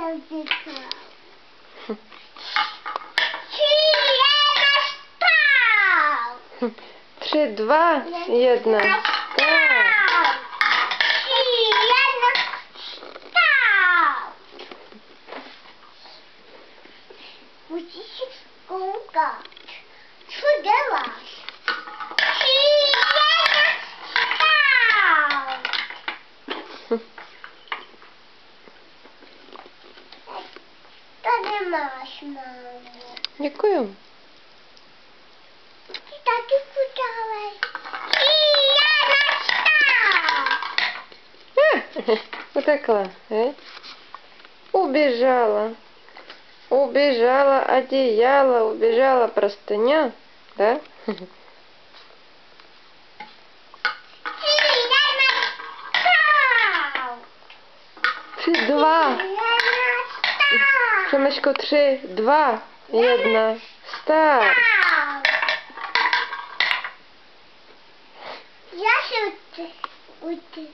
jsem říkal. 3, 2, 1. Musíš koukat. Co děláš? Tady máš, mámo. Děkuju. Ty taky kudávej. Utekla, убежала. Убежала одеяло, убежала простыня, да? 3, 2. Přemečko, 3, 2, 1. Start. Já jsem utíkal.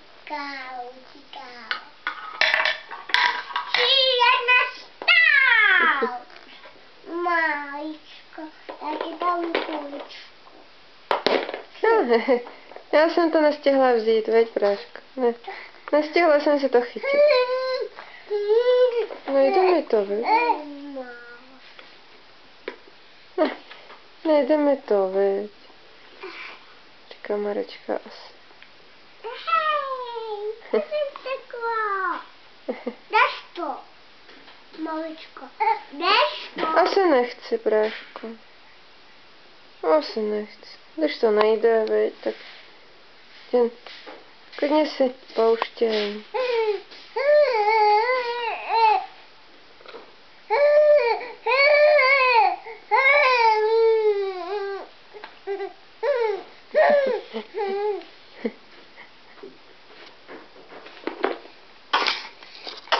3, 1, stál. Máčko, já ti dám půjčku. Já jsem to nestihla vzít, veď, práško. Ne. Nestihla jsem si to chytit. Nejde mi to, veď. Nejde mi to, veď. Říká Marečka asi. Hej, jsem tekla. Dáš to, maličko. Dáš to. Asi nechci, práško. Asi nechci. Když to nejde, veď, tak jen klidně si pouštěj.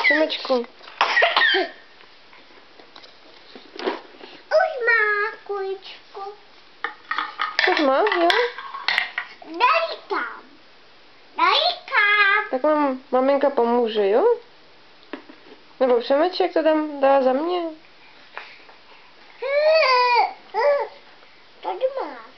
Šimečku. Už má kuličku. Už má, jo? Dej tam. Tak vám maminka pomůže, jo? Nebo Přemeček to tam dá za mě? Tady máš.